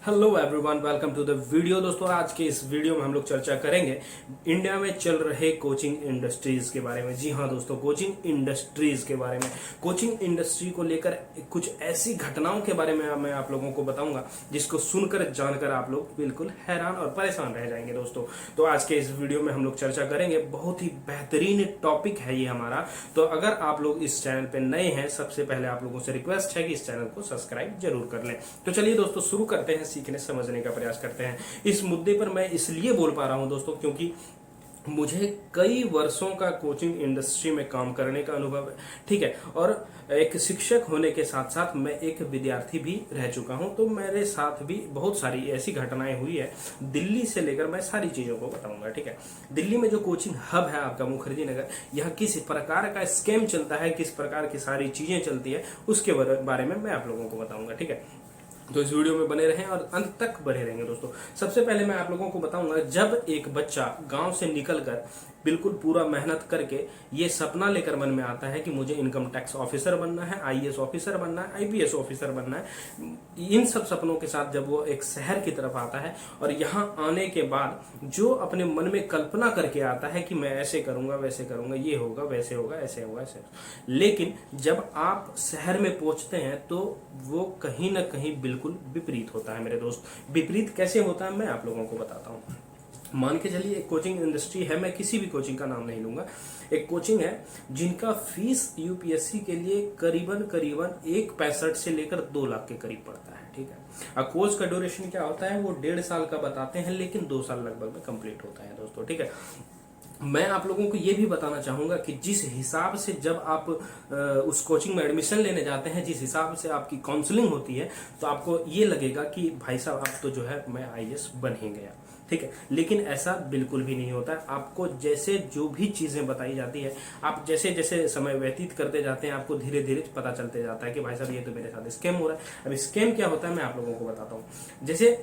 Hello everyone, welcome to the video. दोस्तों, आज के इस वीडियो में हम लोग चर्चा करेंगे इंडिया में चल रहे कोचिंग इंडस्ट्रीज के बारे में। जी हाँ दोस्तों, कोचिंग इंडस्ट्रीज के बारे में, कोचिंग इंडस्ट्री को लेकर कुछ ऐसी घटनाओं के बारे में मैं आप लोगों को बताऊंगा जिसको सुनकर जानकर आप लोग बिल्कुल हैरान और परेशान रह जाएंगे। दोस्तों, तो आज के इस वीडियो में हम लोग चर्चा करेंगे, बहुत ही बेहतरीन टॉपिक है ये हमारा। तो अगर आप लोग इस चैनल पे नए हैं, सबसे पहले आप लोगों से रिक्वेस्ट है कि इस चैनल को सब्सक्राइब जरूर कर लें। तो चलिए दोस्तों, शुरू करते हैं, सीखने समझने का प्रयास करते हैं। इस मुद्दे पर मैं इसलिए बोल पा रहा हूं दोस्तों क्योंकि मुझे कई वर्षों का कोचिंग इंडस्ट्री में काम करने का अनुभव है, ठीक है। और एक शिक्षक होने के साथ साथ मैं एक विद्यार्थी भी रह चुका हूं, तो मेरे साथ भी बहुत सारी ऐसी घटनाएं हुई है। दिल्ली से लेकर मैं सारी चीजों को बताऊंगा, ठीक है। दिल्ली में जो कोचिंग हब है आपका मुखर्जी नगर, यह किस प्रकार का स्कैम चलता है, किस प्रकार की सारी चीजें चलती है, उसके बारे में मैं आप लोगों को बताऊंगा, ठीक है। तो इस वीडियो में बने रहें और अंत तक बने रहेंगे दोस्तों। सबसे पहले मैं आप लोगों को बताऊंगा, जब एक बच्चा गांव से निकलकर बिल्कुल पूरा मेहनत करके ये सपना लेकर मन में आता है कि मुझे इनकम टैक्स ऑफिसर बनना है, आईएएस ऑफिसर बनना है, आईपीएस ऑफिसर बनना है, इन सब सपनों के साथ जब वो एक शहर की तरफ आता है और यहाँ आने के बाद जो अपने मन में कल्पना करके आता है कि मैं ऐसे करूंगा, वैसे करूंगा, ये होगा, वैसे होगा, ऐसे होगा, ऐसे, लेकिन जब आप शहर में पहुंचते हैं तो वो कहीं ना कहीं बिल्कुल विपरीत होता है मेरे दोस्त। विपरीत कैसे होता है मैं आप लोगों को बताता हूँ। मान के चलिए एक कोचिंग इंडस्ट्री है, मैं किसी भी कोचिंग का नाम नहीं लूंगा, एक कोचिंग है जिनका फीस यूपीएससी के लिए करीबन 1.65 से लेकर 2 लाख के करीब पड़ता है, ठीक है। अब कोर्स का ड्यूरेशन क्या होता है वो 1.5 साल का बताते हैं, लेकिन 2 साल लगभग में कंप्लीट होता है दोस्तों, ठीक है। मैं आप लोगों को ये भी बताना चाहूंगा कि जिस हिसाब से जब आप उस कोचिंग में एडमिशन लेने जाते हैं, जिस हिसाब से आपकी काउंसलिंग होती है, तो आपको ये लगेगा कि भाई साहब अब तो जो है मैं आईएएस बन ही गया, ठीक है। लेकिन ऐसा बिल्कुल भी नहीं होता है। आपको जैसे जो भी चीजें बताई जाती है, आप जैसे जैसे समय व्यतीत करते जाते हैं, आपको धीरे धीरे पता चलते जाता है कि भाई साहब ये तो मेरे साथ स्कैम हो रहा है। अब स्कैम क्या होता है मैं आप लोगों को बताता हूँ। जैसे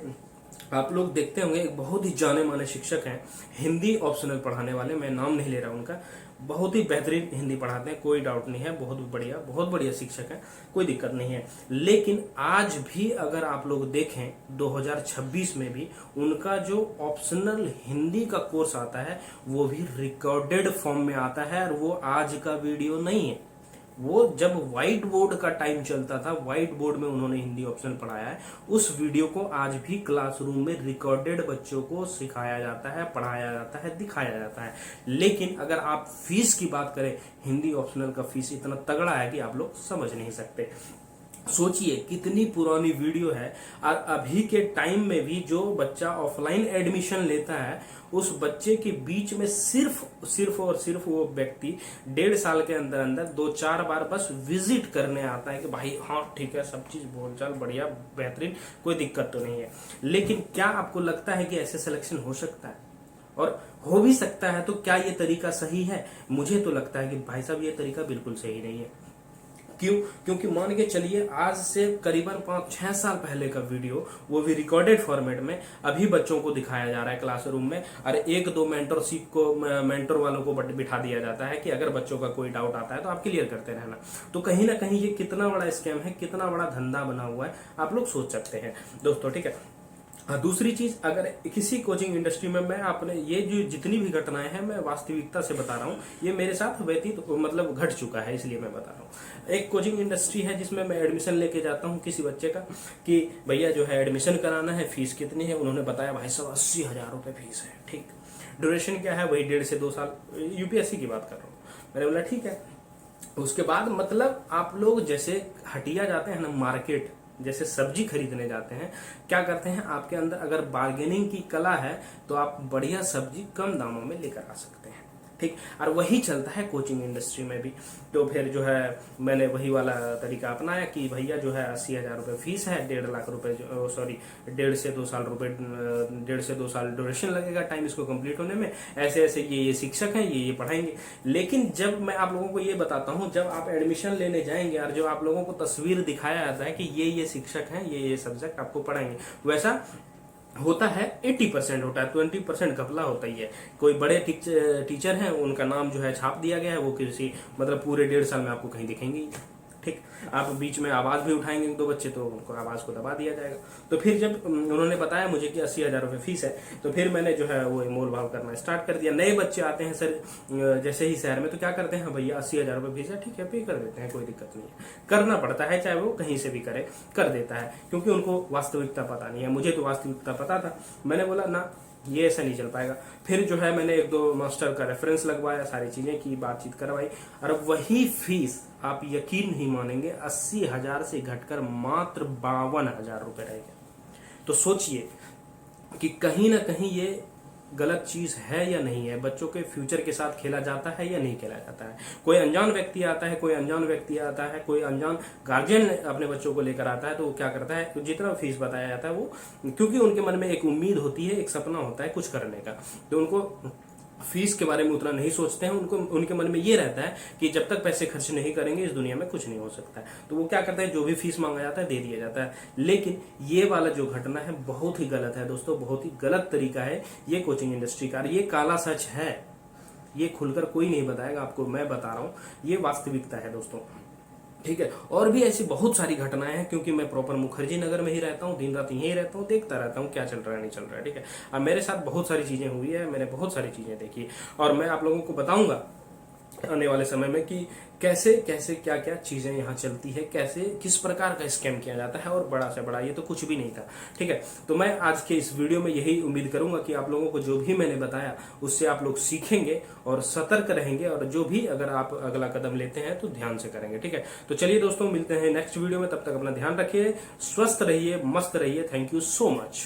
आप लोग देखते होंगे, एक बहुत ही जाने माने शिक्षक हैं, हिंदी ऑप्शनल पढ़ाने वाले, मैं नाम नहीं ले रहा उनका, बहुत ही बेहतरीन हिंदी पढ़ाते हैं, कोई डाउट नहीं है, बहुत बढ़िया शिक्षक है, कोई दिक्कत नहीं है। लेकिन आज भी अगर आप लोग देखें 2026 में भी उनका जो ऑप्शनल हिंदी का कोर्स आता है वो भी रिकॉर्डेड फॉर्म में आता है, और वो आज का वीडियो नहीं है। वो जब व्हाइट बोर्ड का टाइम चलता था, व्हाइट बोर्ड में उन्होंने हिंदी ऑप्शन पढ़ाया है, उस वीडियो को आज भी क्लासरूम में रिकॉर्डेड बच्चों को सिखाया जाता है, पढ़ाया जाता है, दिखाया जाता है। लेकिन अगर आप फीस की बात करें, हिंदी ऑप्शनल का फीस इतना तगड़ा है कि आप लोग समझ नहीं सकते। सोचिए कितनी पुरानी वीडियो है, और अभी के टाइम में भी जो बच्चा ऑफलाइन एडमिशन लेता है, उस बच्चे के बीच में सिर्फ और सिर्फ वो व्यक्ति 1.5 साल के अंदर अंदर 2-4 बार बस विजिट करने आता है कि भाई हाँ ठीक है, सब चीज बोलचाल बढ़िया, बेहतरीन, कोई दिक्कत तो नहीं है। लेकिन क्या आपको लगता है कि ऐसे सिलेक्शन हो सकता है? और हो भी सकता है तो क्या ये तरीका सही है? मुझे तो लगता है कि भाई साहब ये तरीका बिल्कुल सही नहीं है। क्यों? क्योंकि मान के चलिए आज से करीबन 5-6 साल पहले का वीडियो, वो भी रिकॉर्डेड फॉर्मेट में अभी बच्चों को दिखाया जा रहा है क्लासरूम में, और 1-2 मेंटरशिप को, मेंटर वालों को बिठा दिया जाता है कि अगर बच्चों का कोई डाउट आता है तो आप क्लियर करते रहना। तो कहीं ना कहीं ये कितना बड़ा स्कैम है, कितना बड़ा धंधा बना हुआ है, आप लोग सोच सकते हैं दोस्तों, ठीक है। दूसरी चीज, अगर किसी कोचिंग इंडस्ट्री में मैं आपने ये जो जितनी भी घटनाएं हैं मैं वास्तविकता से बता रहा हूँ, ये मेरे साथ व्यतीत मतलब घट चुका है, इसलिए मैं बता रहा हूँ। एक कोचिंग इंडस्ट्री है जिसमें मैं एडमिशन लेके जाता हूँ किसी बच्चे का कि भैया जो है एडमिशन कराना है, फीस कितनी है? उन्होंने बताया भाई साहब 80,000 रुपये फीस है, ठीक। ड्यूरेशन क्या है? वही 1.5 से 2 साल, यूपीएससी की बात कर रहा हूँ। मैंने बोला ठीक है। उसके बाद मतलब आप लोग जैसे हटिया जाते हैं ना, मार्केट जैसे सब्जी खरीदने जाते हैं, क्या करते हैं, आपके अंदर अगर बार्गेनिंग की कला है तो आप बढ़िया सब्जी कम दामों में लेकर आ सकते हैं, ठीक। और वही चलता है कोचिंग इंडस्ट्री में भी। तो फिर जो है मैंने वही वाला तरीका अपनाया कि भैया जो है 80,000 रुपये फीस है, 1.5 लाख रुपए, सॉरी 1.5 से 2 साल रुपए, 1.5 से 2 साल ड्यूरेशन लगेगा टाइम इसको कंप्लीट होने में, ऐसे ऐसे ये शिक्षक हैं, ये पढ़ाएंगे। लेकिन जब मैं आप लोगों को ये बताता हूँ, जब आप एडमिशन लेने जाएंगे और जो आप लोगों को तस्वीर दिखाया जाता है कि ये शिक्षक हैं, ये सब्जेक्ट आपको पढ़ाएंगे, वैसा होता है 80% होता है, 20% घपला होता ही है। कोई बड़े टीचर हैं, उनका नाम जो है छाप दिया गया है, वो किसी मतलब पूरे 1.5 साल में आपको कहीं दिखेंगे ही, ठीक, आप बीच में आवाज भी उठाएंगे दो बच्चे तो उनको आवाज को दबा दिया जाएगा। तो फिर जब उन्होंने बताया मुझे कि 80,000 रुपये फीस है, तो फिर मैंने जो है वो मोल भाव करना स्टार्ट कर दिया। नए बच्चे आते हैं सर जैसे ही शहर में, तो क्या करते हैं, भैया 80,000 रुपये फीस है, ठीक है पे कर देते हैं, कोई दिक्कत नहीं है। करना पड़ता है, चाहे वो कहीं से भी करे, कर देता है, क्योंकि उनको वास्तविकता पता नहीं है। मुझे तो वास्तविकता पता था। मैंने बोला ना, ये ऐसा नहीं चल पाएगा। फिर जो है मैंने 1-2 मास्टर का रेफरेंस लगवाया, सारी चीजें की, बातचीत करवाई, और वही फीस आप यकीन नहीं मानेंगे 80,000 से घटकर मात्र 52,000 रुपए रह गए। तो सोचिए कि कहीं ना कहीं ये गलत चीज है या नहीं है, बच्चों के फ्यूचर के साथ खेला जाता है या नहीं खेला जाता है। कोई अनजान व्यक्ति आता है, कोई अनजान गार्जियन अपने बच्चों को लेकर आता है, तो वो क्या करता है, तो जितना फीस बताया जाता है वो, क्योंकि उनके मन में एक उम्मीद होती है, एक सपना होता है कुछ करने का, तो उनको फीस के बारे में उतना नहीं सोचते हैं। उनको उनके मन में ये रहता है कि जब तक पैसे खर्च नहीं करेंगे इस दुनिया में कुछ नहीं हो सकता है। तो वो क्या करते हैं, जो भी फीस मांगा जाता है दे दिया जाता है। लेकिन ये वाला जो घटना है बहुत ही गलत है दोस्तों, बहुत ही गलत तरीका है ये कोचिंग इंडस्ट्री का। ये काला सच है, ये खुलकर कोई नहीं बताएगा आपको, मैं बता रहा हूँ, ये वास्तविकता है दोस्तों, ठीक है। और भी ऐसी बहुत सारी घटनाएं हैं, क्योंकि मैं प्रॉपर मुखर्जी नगर में ही रहता हूँ, दिन रात यहीं रहता हूँ, देखता रहता हूँ क्या चल रहा है नहीं चल रहा है, ठीक है। अब मेरे साथ बहुत सारी चीजें हुई है, मैंने बहुत सारी चीजें देखी, और मैं आप लोगों को बताऊंगा आने वाले समय में कि कैसे कैसे क्या क्या चीजें यहाँ चलती है, कैसे किस प्रकार का स्कैम किया जाता है, और बड़ा से बड़ा ये तो कुछ भी नहीं था, ठीक है। तो मैं आज के इस वीडियो में यही उम्मीद करूंगा कि आप लोगों को जो भी मैंने बताया उससे आप लोग सीखेंगे और सतर्क रहेंगे, और जो भी अगर आप अगला कदम लेते हैं तो ध्यान से करेंगे, ठीक है। तो चलिए दोस्तों, मिलते हैं नेक्स्ट वीडियो में, तब तक अपना ध्यान रखिए, स्वस्थ रहिए, मस्त रहिए। Thank you so much.